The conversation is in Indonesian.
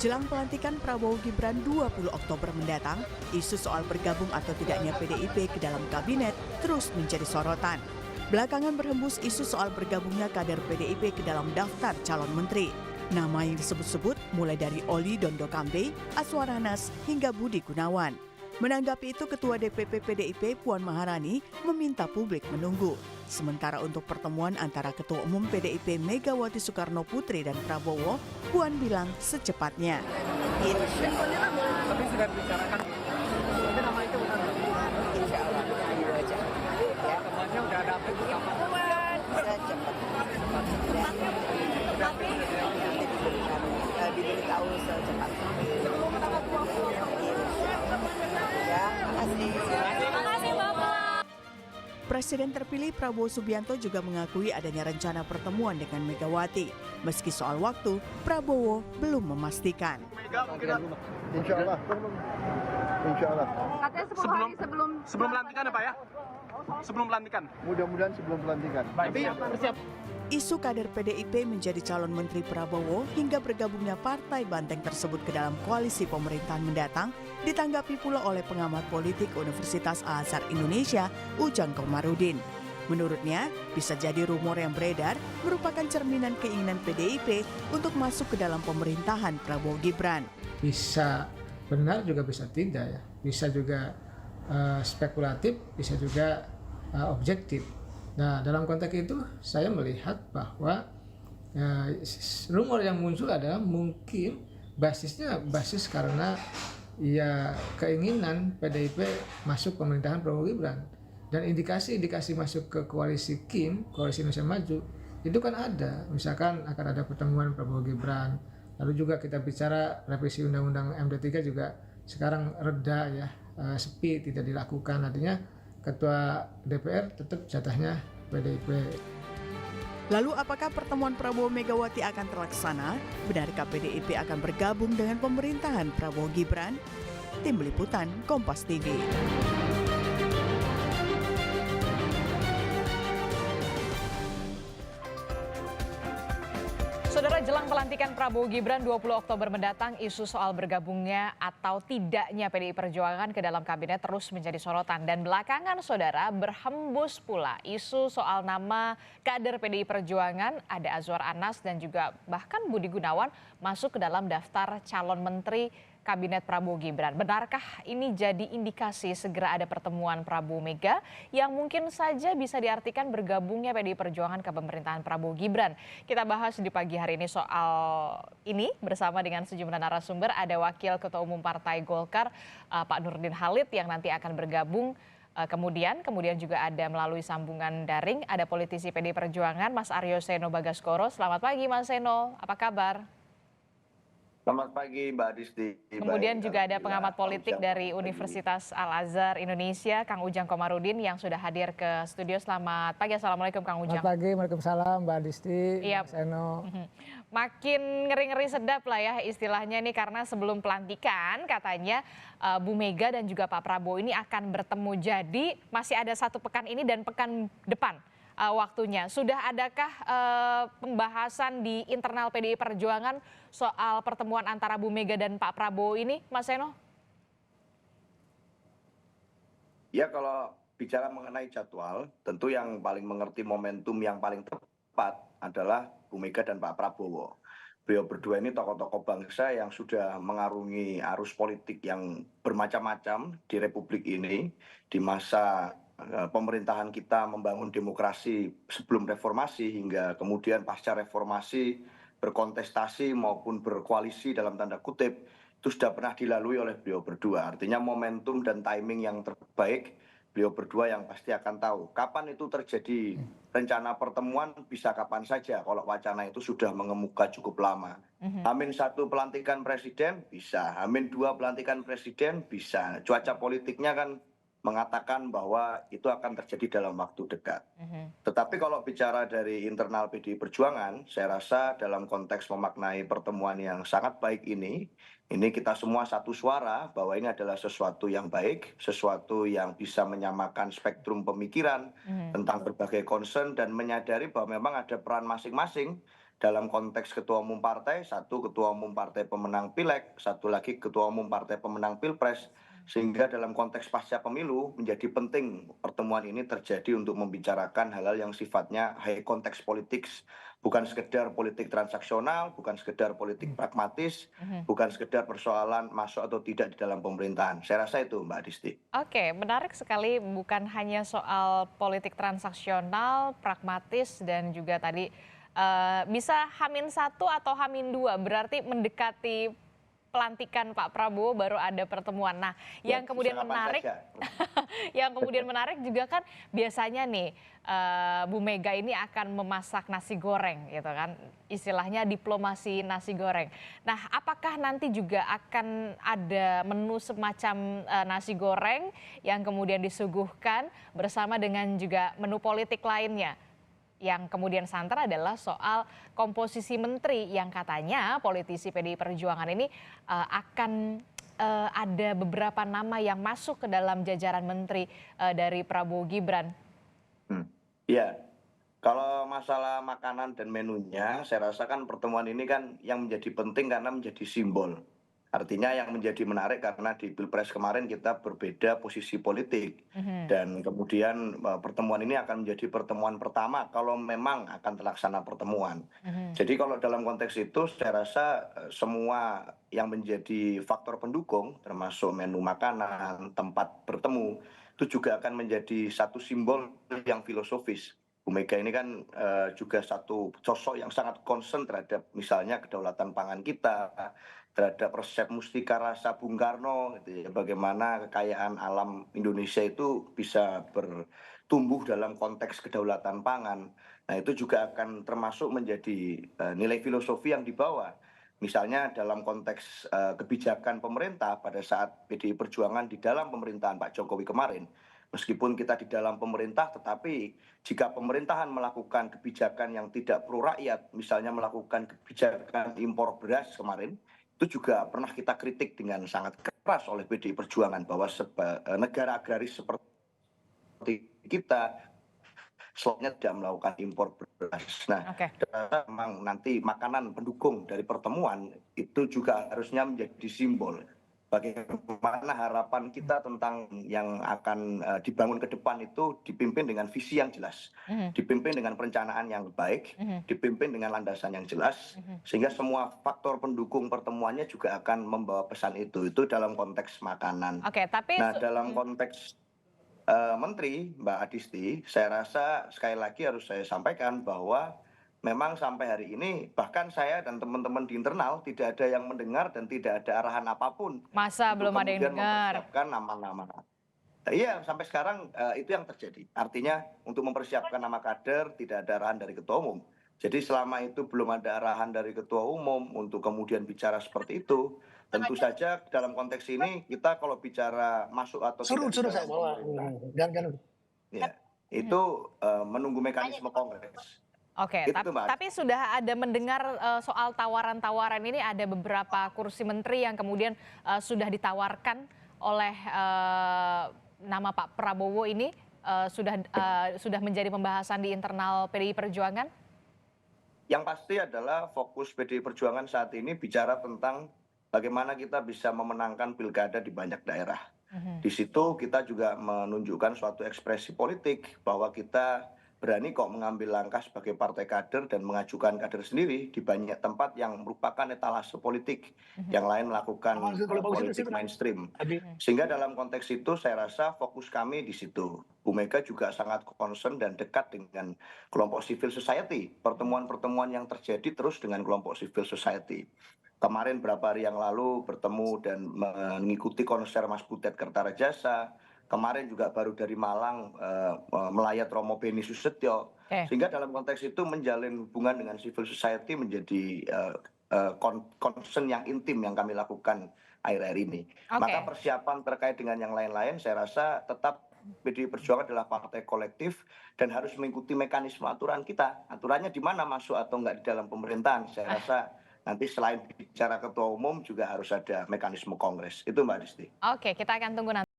Jelang pelantikan Prabowo Gibran 20 Oktober mendatang, isu soal bergabung atau tidaknya PDIP ke dalam kabinet terus menjadi sorotan. Belakangan berhembus isu soal bergabungnya kader PDIP ke dalam daftar calon menteri. Nama yang disebut-sebut mulai dari Oli Dondo Kambe, Aswar Anas, hingga Budi Gunawan. Menanggapi itu, Ketua DPP PDIP Puan Maharani meminta publik menunggu. Sementara untuk pertemuan antara Ketua Umum PDIP Megawati Soekarno Putri dan Prabowo, Puan bilang secepatnya. Tapi sudah dibicarakan, tapi nama itu benar. Insya Allah ayo aja. Ya, Temannya udah ada apa itu kapan? bisa cepat. Diberitahu secepatnya. Ya, makasih. Presiden terpilih Prabowo Subianto juga mengakui adanya rencana pertemuan dengan Megawati. Meski soal waktu, Prabowo belum memastikan. Insya Allah. Katanya 10 hari Sebelum pelantikan ya Pak ya? Sebelum pelantikan. Mudah-mudahan sebelum pelantikan. Tapi bersiap. Isu kader PDIP menjadi calon menteri Prabowo hingga bergabungnya Partai Banteng tersebut ke dalam koalisi pemerintahan mendatang ditanggapi pula oleh pengamat politik Universitas Al-Azhar Indonesia, Ujang Komarudin. Menurutnya, bisa jadi rumor yang beredar merupakan cerminan keinginan PDIP untuk masuk ke dalam pemerintahan Prabowo Gibran. Bisa benar juga bisa tidak ya, bisa juga spekulatif, bisa juga objektif. Nah, dalam konteks itu saya melihat bahwa rumor yang muncul adalah mungkin basisnya basis karena ya keinginan PDIP masuk pemerintahan Prabowo Gibran, dan indikasi-indikasi masuk ke koalisi KIM, koalisi Indonesia Maju, itu kan ada, misalkan akan ada pertemuan Prabowo Gibran. Lalu juga kita bicara revisi Undang-Undang MD3 juga sekarang reda ya, sepi, tidak dilakukan. Artinya Ketua DPR tetap jatahnya PDIP. Lalu apakah pertemuan Prabowo Megawati akan terlaksana? Benarkah PDIP akan bergabung dengan pemerintahan Prabowo Gibran? Tim Liputan Kompas TV. Saudara, jelang pelantikan Prabowo Gibran 20 Oktober mendatang, isu soal bergabungnya atau tidaknya PDI Perjuangan ke dalam kabinet terus menjadi sorotan. Dan belakangan, saudara, berhembus pula isu soal nama kader PDI Perjuangan, ada Aswar Anas dan juga bahkan Budi Gunawan masuk ke dalam daftar calon menteri Kabinet Prabowo Gibran. Benarkah ini jadi indikasi segera ada pertemuan Prabowo Mega yang mungkin saja bisa diartikan bergabungnya PDI Perjuangan ke pemerintahan Prabowo Gibran? Kita bahas di pagi hari ini soal ini bersama dengan sejumlah narasumber. Ada Wakil Ketua Umum Partai Golkar, Pak Nurdin Halid yang nanti akan bergabung. Kemudian juga ada melalui sambungan daring, ada politisi PDI Perjuangan, Mas Aryo Seno Bagaskoro. Selamat pagi Mas Seno, apa kabar? Selamat pagi Mbak Disti. Kemudian juga ada pengamat politik dari Universitas Al-Azhar Indonesia, Kang Ujang Komarudin yang sudah hadir ke studio. Selamat pagi, Assalamualaikum Kang Ujang. Selamat pagi, Waalaikumsalam Mbak Disti, Iya. Mas Eno. Makin ngeri-ngeri sedap lah ya istilahnya nih, karena sebelum pelantikan katanya Bu Mega dan juga Pak Prabowo ini akan bertemu. Jadi masih ada 1 pekan ini dan pekan depan waktunya. Sudah adakah pembahasan di internal PDI Perjuangan soal pertemuan antara Bu Mega dan Pak Prabowo ini, Mas Seno? Ya, kalau bicara mengenai jadwal, tentu yang paling mengerti momentum yang paling tepat adalah Bu Mega dan Pak Prabowo. Beliau berdua ini tokoh-tokoh bangsa yang sudah mengarungi arus politik yang bermacam-macam di Republik ini di masa pemerintahan kita membangun demokrasi sebelum reformasi hingga kemudian pasca reformasi berkontestasi maupun berkoalisi dalam tanda kutip, itu sudah pernah dilalui oleh beliau berdua. Artinya momentum dan timing yang terbaik beliau berdua yang pasti akan tahu kapan itu terjadi. Rencana pertemuan bisa kapan saja kalau wacana itu sudah mengemuka cukup lama. H-1 pelantikan presiden bisa, H-2 pelantikan presiden bisa. Cuaca politiknya kan mengatakan bahwa itu akan terjadi dalam waktu dekat. Tetapi kalau bicara dari internal PDI Perjuangan, saya rasa dalam konteks memaknai pertemuan yang sangat baik ini kita semua satu suara bahwa ini adalah sesuatu yang baik, sesuatu yang bisa menyamakan spektrum pemikiran tentang berbagai concern dan menyadari bahwa memang ada peran masing-masing dalam konteks ketua umum partai, satu ketua umum partai pemenang pileg, satu lagi ketua umum partai pemenang pilpres, sehingga dalam konteks pasca pemilu menjadi penting pertemuan ini terjadi untuk membicarakan hal-hal yang sifatnya high konteks politik, bukan sekedar politik transaksional, bukan sekedar politik pragmatis, bukan sekedar persoalan masuk atau tidak di dalam pemerintahan. Saya rasa itu, Mbak Disti. Oke, menarik sekali, bukan hanya soal politik transaksional, pragmatis, dan juga tadi bisa H-1 atau H-2, berarti mendekati pelantikan Pak Prabowo baru ada pertemuan. Nah, yang kemudian menarik, yang kemudian menarik juga kan biasanya nih Bu Mega ini akan memasak nasi goreng, gitu kan? Istilahnya diplomasi nasi goreng. Nah, apakah nanti juga akan ada menu semacam nasi goreng yang kemudian disuguhkan bersama dengan juga menu politik lainnya? Yang kemudian santer adalah soal komposisi menteri yang katanya politisi PDI Perjuangan ini akan ada beberapa nama yang masuk ke dalam jajaran menteri dari Prabowo Gibran. Ya, kalau masalah makanan dan menunya, saya rasa kan pertemuan ini kan yang menjadi penting karena menjadi simbol. Artinya yang menjadi menarik karena di Pilpres kemarin kita berbeda posisi politik. Dan kemudian pertemuan ini akan menjadi pertemuan pertama kalau memang akan terlaksana pertemuan. Jadi kalau dalam konteks itu saya rasa semua yang menjadi faktor pendukung termasuk menu makanan, tempat bertemu, itu juga akan menjadi satu simbol yang filosofis. Bu Mega ini kan juga satu sosok yang sangat concern terhadap misalnya kedaulatan pangan kita, terhadap resep mustika rasa Bung Karno, gitu ya, bagaimana kekayaan alam Indonesia itu bisa bertumbuh dalam konteks kedaulatan pangan. Nah itu juga akan termasuk menjadi nilai filosofi yang dibawa. Misalnya dalam konteks kebijakan pemerintah pada saat PDI Perjuangan di dalam pemerintahan Pak Jokowi kemarin, meskipun kita di dalam pemerintah, tetapi jika pemerintahan melakukan kebijakan yang tidak pro rakyat, misalnya melakukan kebijakan impor beras kemarin, itu juga pernah kita kritik dengan sangat keras oleh PDI Perjuangan bahwa negara agraris seperti kita selanjutnya tidak melakukan impor beras. Nah, memang nanti makanan pendukung dari pertemuan itu juga harusnya menjadi simbol bagaimana harapan kita tentang yang akan dibangun ke depan itu dipimpin dengan visi yang jelas, dipimpin dengan perencanaan yang baik, dipimpin dengan landasan yang jelas, sehingga semua faktor pendukung pertemuannya juga akan membawa pesan itu dalam konteks makanan. Nah, dalam konteks Menteri, Mbak Adisti, saya rasa sekali lagi harus saya sampaikan bahwa memang sampai hari ini bahkan saya dan teman-teman di internal tidak ada yang mendengar dan tidak ada arahan apapun. Masa belum ada yang dengar? Mempersiapkan nama-nama. Iya, sampai sekarang itu yang terjadi. Artinya untuk mempersiapkan nama kader tidak ada arahan dari ketua umum. Jadi selama itu belum ada arahan dari ketua umum untuk kemudian bicara seperti itu, tentu saja dalam konteks ini kita kalau bicara masuk atau tidak saya bawa. ya, itu menunggu mekanisme kongres. Oke, tapi sudah ada mendengar soal tawaran-tawaran ini, ada beberapa kursi menteri yang kemudian sudah ditawarkan oleh nama Pak Prabowo ini, sudah menjadi pembahasan di internal PDI Perjuangan? Yang pasti adalah fokus PDI Perjuangan saat ini bicara tentang bagaimana kita bisa memenangkan pilkada di banyak daerah. Di situ kita juga menunjukkan suatu ekspresi politik bahwa kita berani kok mengambil langkah sebagai partai kader dan mengajukan kader sendiri di banyak tempat yang merupakan etalase politik, yang lain melakukan politik mainstream. Sehingga dalam konteks itu saya rasa fokus kami di situ. Bu Mega juga sangat concern dan dekat dengan kelompok civil society. Pertemuan-pertemuan yang terjadi terus dengan kelompok civil society. Kemarin beberapa hari yang lalu bertemu dan mengikuti konser Mas Butet Kertarejasa. Kemarin juga baru dari Malang melayat Romo Beni Susetyo. Sehingga dalam konteks itu menjalin hubungan dengan civil society menjadi concern yang intim yang kami lakukan akhir-akhir ini. Maka persiapan terkait dengan yang lain-lain saya rasa tetap PDI Perjuangan adalah partai kolektif dan harus mengikuti mekanisme aturan kita. Aturannya di mana masuk atau enggak di dalam pemerintahan. Saya rasa nanti selain bicara ketua umum juga harus ada mekanisme kongres. Itu Mbak Disti. Oke, kita akan tunggu nanti.